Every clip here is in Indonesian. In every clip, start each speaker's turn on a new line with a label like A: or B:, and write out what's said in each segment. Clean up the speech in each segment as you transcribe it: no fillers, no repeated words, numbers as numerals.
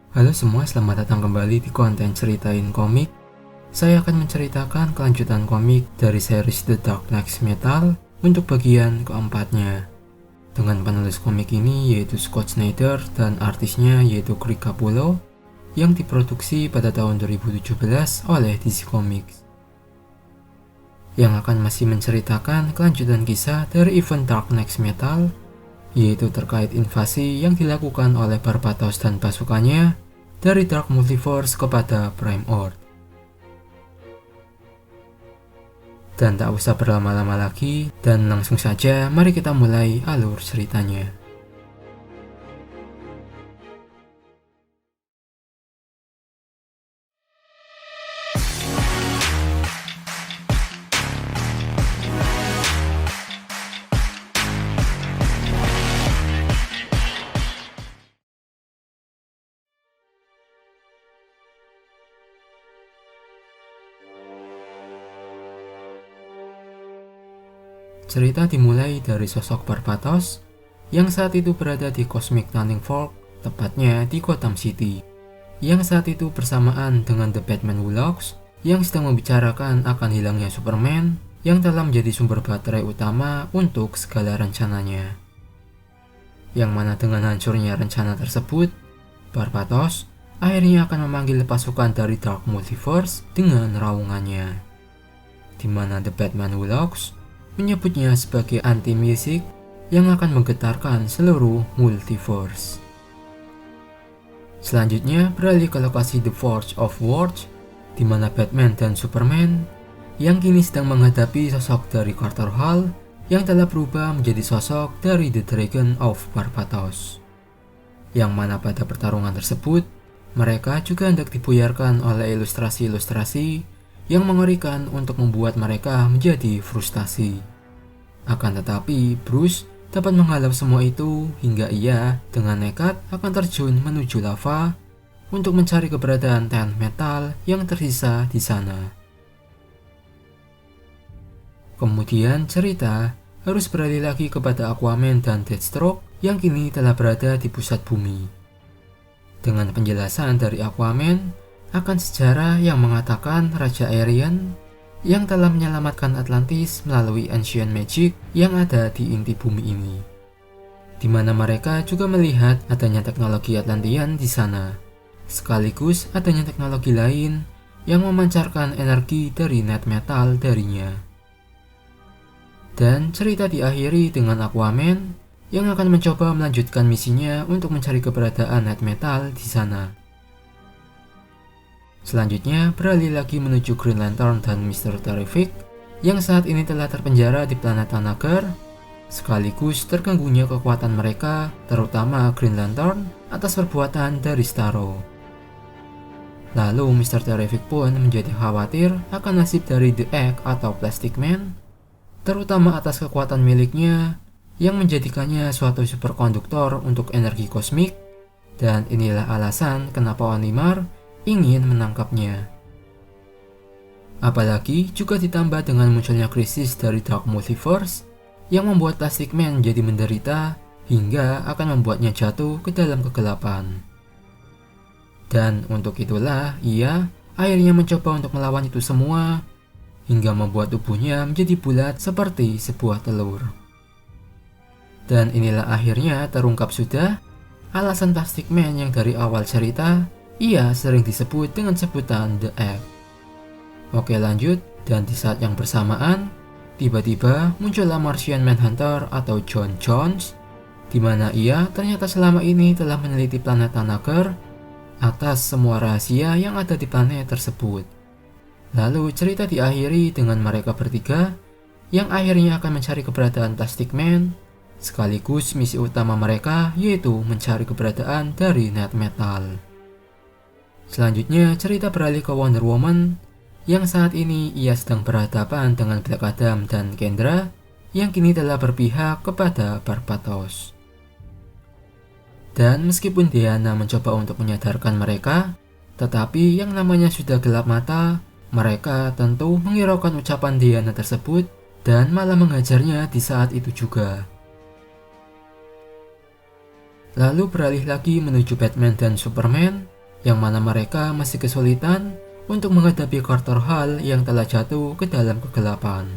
A: Halo semua, selamat datang kembali di konten Ceritain Komik. Saya akan menceritakan kelanjutan komik dari series The Dark Knight Metal untuk bagian keempatnya. Dengan penulis komik ini yaitu Scott Snyder dan artisnya yaitu Greg Capullo yang diproduksi pada tahun 2017 oleh DC Comics. Yang akan masih menceritakan kelanjutan kisah dari event Dark Knight Metal, yaitu terkait invasi yang dilakukan oleh Barbatos dan pasukannya dari Dark Multiverse kepada Prime Earth. Dan tak usah berlama-lama lagi, dan langsung saja mari kita mulai alur ceritanya. Cerita dimulai dari sosok Barbatos yang saat itu berada di Cosmic Turning Fork, tepatnya di Gotham City, yang saat itu bersamaan dengan The Batman Who Laughs yang sedang membicarakan akan hilangnya Superman yang telah menjadi sumber baterai utama untuk segala rencananya. Yang mana dengan hancurnya rencana tersebut, Barbatos akhirnya akan memanggil pasukan dari Dark Multiverse dengan raungannya, di mana The Batman Who Laughs menyebutnya sebagai anti-music yang akan menggetarkan seluruh multiverse. Selanjutnya beralih ke lokasi The Forge of Words, di mana Batman dan Superman yang kini sedang menghadapi sosok dari Carter Hall yang telah berubah menjadi sosok dari The Dragon of Barbatos. Yang mana pada pertarungan tersebut, mereka juga hendak dibuyarkan oleh ilustrasi-ilustrasi yang mengerikan untuk membuat mereka menjadi frustasi. Akan tetapi, Bruce dapat menghalau semua itu hingga ia dengan nekat akan terjun menuju lava untuk mencari keberadaan Ten Metal yang tersisa di sana. Kemudian cerita harus beralih lagi kepada Aquaman dan Deathstroke yang kini telah berada di pusat bumi. Dengan penjelasan dari Aquaman akan sejarah yang mengatakan Raja Aryan yang telah menyelamatkan Atlantis melalui Ancient Magic yang ada di inti bumi ini, di mana mereka juga melihat adanya teknologi Atlantean di sana, sekaligus adanya teknologi lain yang memancarkan energi dari net metal darinya. Dan cerita diakhiri dengan Aquaman yang akan mencoba melanjutkan misinya untuk mencari keberadaan net metal di sana. Selanjutnya beralih lagi menuju Green Lantern dan Mr. Terrific yang saat ini telah terpenjara di planet Tanagar, sekaligus terganggunya kekuatan mereka, terutama Green Lantern atas perbuatan dari Starro. Lalu Mr. Terrific pun menjadi khawatir akan nasib dari The Egg atau Plastic Man, terutama atas kekuatan miliknya yang menjadikannya suatu superkonduktor untuk energi kosmik, dan inilah alasan kenapa Olimar ingin menangkapnya. Apalagi juga ditambah dengan munculnya krisis dari Dark Multiverse yang membuat Plastic Man jadi menderita hingga akan membuatnya jatuh ke dalam kegelapan. Dan untuk itulah ia akhirnya mencoba untuk melawan itu semua hingga membuat tubuhnya menjadi bulat seperti sebuah telur. Dan inilah akhirnya terungkap sudah alasan Plastic Man yang dari awal cerita ia sering disebut dengan sebutan The Egg. Oke lanjut, dan di saat yang bersamaan, tiba-tiba muncullah Martian Manhunter atau John Jones, di mana ia ternyata selama ini telah meneliti planet Tanagar atas semua rahasia yang ada di planet tersebut. Lalu cerita diakhiri dengan mereka bertiga yang akhirnya akan mencari keberadaan Plastic Man, sekaligus misi utama mereka yaitu mencari keberadaan dari net metal. Selanjutnya cerita beralih ke Wonder Woman yang saat ini ia sedang berhadapan dengan Black Adam dan Kendra yang kini telah berpihak kepada Barbatos. Dan meskipun Diana mencoba untuk menyadarkan mereka, tetapi yang namanya sudah gelap mata, mereka tentu menghiraukan ucapan Diana tersebut dan malah menghajarnya di saat itu juga. Lalu beralih lagi menuju Batman dan Superman yang mana mereka masih kesulitan untuk menghadapi Carter Hall yang telah jatuh ke dalam kegelapan.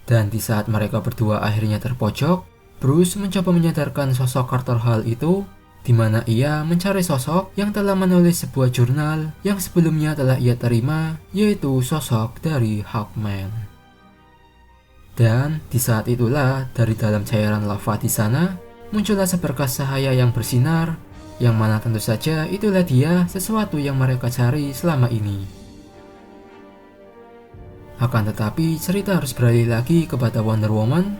A: Dan di saat mereka berdua akhirnya terpojok, Bruce mencoba menyadarkan sosok Carter Hall itu, di mana ia mencari sosok yang telah menulis sebuah jurnal yang sebelumnya telah ia terima, yaitu sosok dari Hawkman. Dan di saat itulah dari dalam cairan lava di sana muncullah seberkas cahaya yang bersinar, yang mana tentu saja itulah dia sesuatu yang mereka cari selama ini. Akan tetapi cerita harus beralih lagi kepada Wonder Woman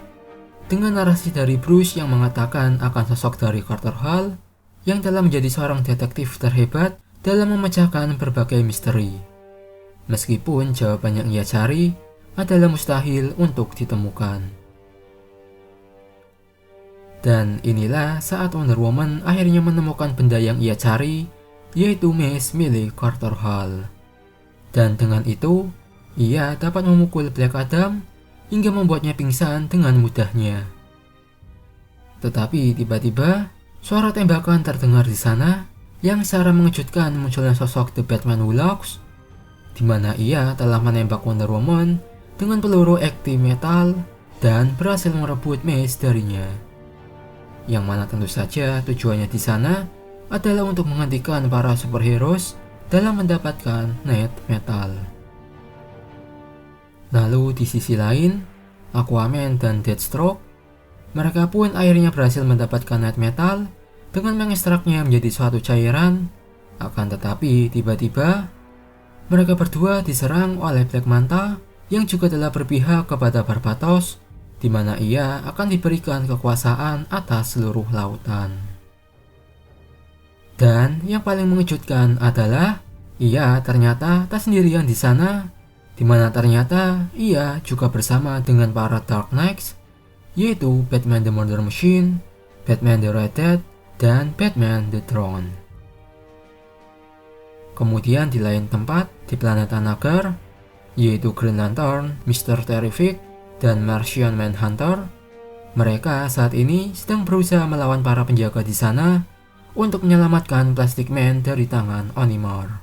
A: dengan narasi dari Bruce yang mengatakan akan sosok dari Carter Hall yang telah menjadi seorang detektif terhebat dalam memecahkan berbagai misteri. Meskipun jawaban yang ia cari adalah mustahil untuk ditemukan. Dan inilah saat Wonder Woman akhirnya menemukan benda yang ia cari, yaitu mace milik Carter Hall. Dan dengan itu, ia dapat memukul Black Adam hingga membuatnya pingsan dengan mudahnya. Tetapi tiba-tiba, suara tembakan terdengar di sana yang secara mengejutkan munculnya sosok The Batman Who Laughs, di mana ia telah menembak Wonder Woman dengan peluru ekti metal dan berhasil merebut mace darinya. Yang mana tentu saja tujuannya di sana adalah untuk menghentikan para superheroes dalam mendapatkan net metal. Lalu di sisi lain, Aquaman dan Deathstroke, mereka pun akhirnya berhasil mendapatkan net metal dengan mengekstraknya menjadi suatu cairan. Akan tetapi tiba-tiba mereka berdua diserang oleh Black Manta yang juga telah berpihak kepada Barbatos, di mana ia akan diberikan kekuasaan atas seluruh lautan. Dan yang paling mengejutkan adalah ia ternyata tak sendirian di sana, di mana ternyata ia juga bersama dengan para Dark Knights, yaitu Batman the Murder Machine, Batman the Red Death, dan Batman the Throne. Kemudian di lain tempat di planet Thanagar, yaitu Green Lantern, Mr. Terrific, dan Martian Manhunter, mereka saat ini sedang berusaha melawan para penjaga di sana untuk menyelamatkan Plastic Man dari tangan Onimar.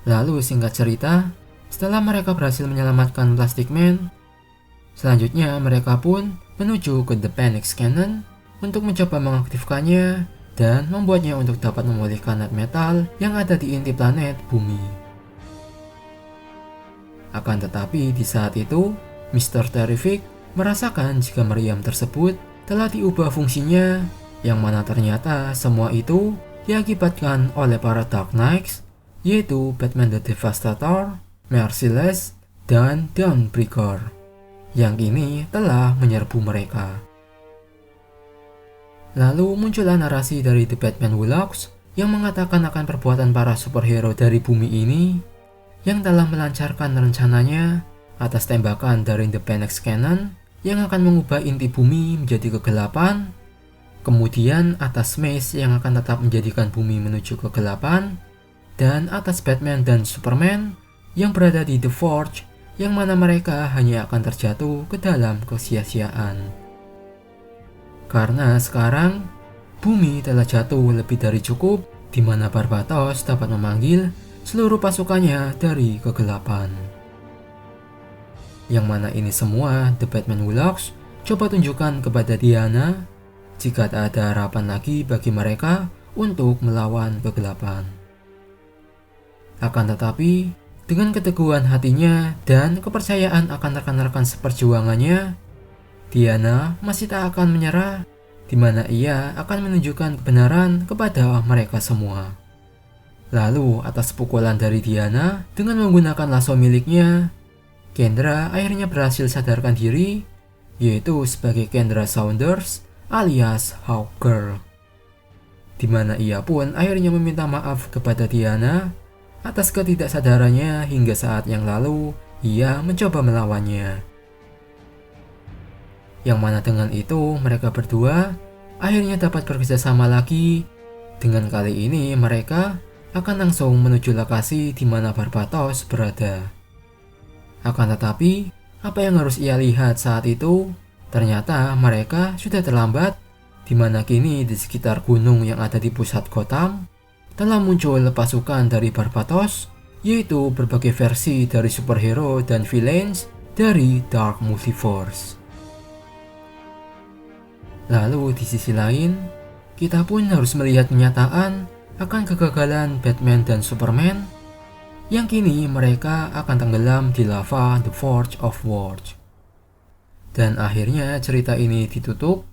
A: Lalu singkat cerita, setelah mereka berhasil menyelamatkan Plastic Man, selanjutnya mereka pun menuju ke The Phoenix Cannon untuk mencoba mengaktifkannya dan membuatnya untuk dapat memulihkan net metal yang ada di inti planet Bumi. Akan tetapi di saat itu, Mr. Terrific merasakan jika meriam tersebut telah diubah fungsinya, yang mana ternyata semua itu diakibatkan oleh para Dark Knights, yaitu Batman the Devastator, Merciless, dan Dawnbreaker, yang kini telah menyerbu mereka. Lalu muncullah narasi dari The Batman Who Laughs yang mengatakan akan perbuatan para superhero dari bumi ini yang telah melancarkan rencananya atas tembakan dari The Phoenix Cannon yang akan mengubah inti bumi menjadi kegelapan, kemudian atas mace yang akan tetap menjadikan bumi menuju kegelapan, dan atas Batman dan Superman yang berada di The Forge yang mana mereka hanya akan terjatuh ke dalam kesia-siaan. Karena sekarang bumi telah jatuh lebih dari cukup, di mana Barbatos dapat memanggil seluruh pasukannya dari kegelapan. Yang mana ini semua The Batman Who Laughs coba tunjukkan kepada Diana jika tak ada harapan lagi bagi mereka untuk melawan kegelapan. Akan tetapi, dengan keteguhan hatinya dan kepercayaan akan rekan-rekan seperjuangannya, Diana masih tak akan menyerah, di mana ia akan menunjukkan kebenaran kepada mereka semua. Lalu atas pukulan dari Diana dengan menggunakan lasso miliknya, Kendra akhirnya berhasil sadarkan diri, yaitu sebagai Kendra Saunders alias Hawkgirl, di mana ia pun akhirnya meminta maaf kepada Diana atas ketidaksadarannya hingga saat yang lalu ia mencoba melawannya. Yang mana dengan itu mereka berdua akhirnya dapat bekerja sama lagi. Dengan kali ini mereka akan langsung menuju lokasi di mana Barbatos berada. Akan tetapi, apa yang harus ia lihat saat itu? Ternyata mereka sudah terlambat, di mana kini di sekitar gunung yang ada di pusat Gotham, telah muncul pasukan dari Barbatos, yaitu berbagai versi dari superhero dan villains dari Dark Multiverse. Lalu di sisi lain, kita pun harus melihat kenyataan akan kegagalan Batman dan Superman yang kini mereka akan tenggelam di lava The Forge of Words. Dan akhirnya cerita ini ditutup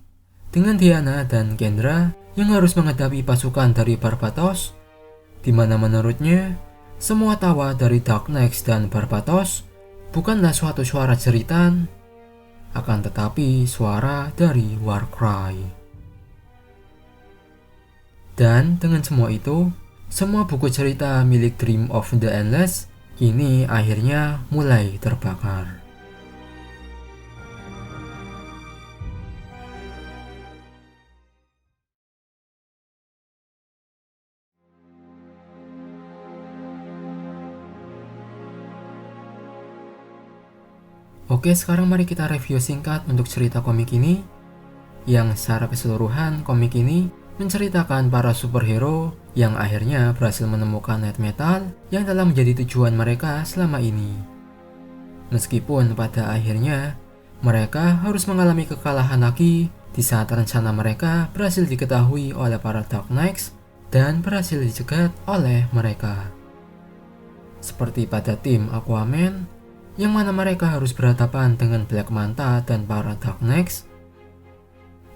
A: dengan Diana dan Kendra yang harus menghadapi pasukan dari Barbatos, di mana menurutnya semua tawa dari Dark Knights dan Barbatos bukanlah suatu suara jeritan, akan tetapi suara dari Warcry. Dan dengan semua itu, semua buku cerita milik Dream of the Endless kini akhirnya mulai terbakar. Oke, sekarang mari kita review singkat untuk cerita komik ini, yang secara keseluruhan komik ini menceritakan para superhero yang akhirnya berhasil menemukan Night Metal yang telah menjadi tujuan mereka selama ini. Meskipun pada akhirnya mereka harus mengalami kekalahan lagi di saat rencana mereka berhasil diketahui oleh para Dark Knights dan berhasil dicegat oleh mereka. Seperti pada tim Aquaman, yang mana mereka harus berhadapan dengan Black Manta dan para Dark Knights.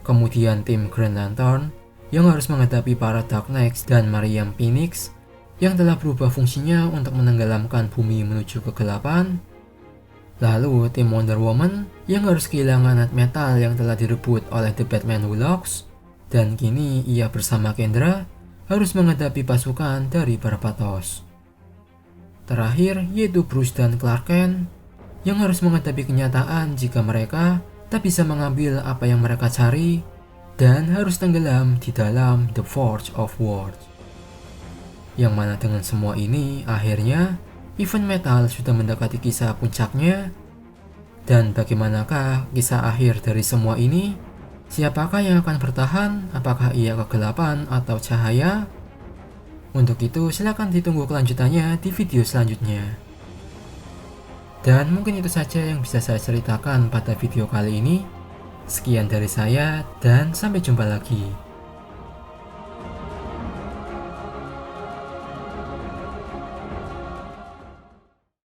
A: Kemudian tim Green Lantern yang harus menghadapi para Dark Knights dan Mariam Phoenix yang telah berubah fungsinya untuk menenggelamkan bumi menuju kegelapan. Lalu tim Wonder Woman yang harus kehilangan Night Metal yang telah direbut oleh The Batman Who Laughs, dan kini ia bersama Kendra harus menghadapi pasukan dari Barbatos. Terakhir yaitu Bruce dan Clark Kent yang harus menghadapi kenyataan jika mereka tak bisa mengambil apa yang mereka cari dan harus tenggelam di dalam The Forge of Words. Yang mana dengan semua ini akhirnya event metal sudah mendekati kisah puncaknya. Dan bagaimanakah kisah akhir dari semua ini? Siapakah yang akan bertahan? Apakah ia kegelapan atau cahaya? Untuk itu silahkan ditunggu kelanjutannya di video selanjutnya. Dan mungkin itu saja yang bisa saya ceritakan pada video kali ini. Sekian dari saya dan sampai jumpa lagi.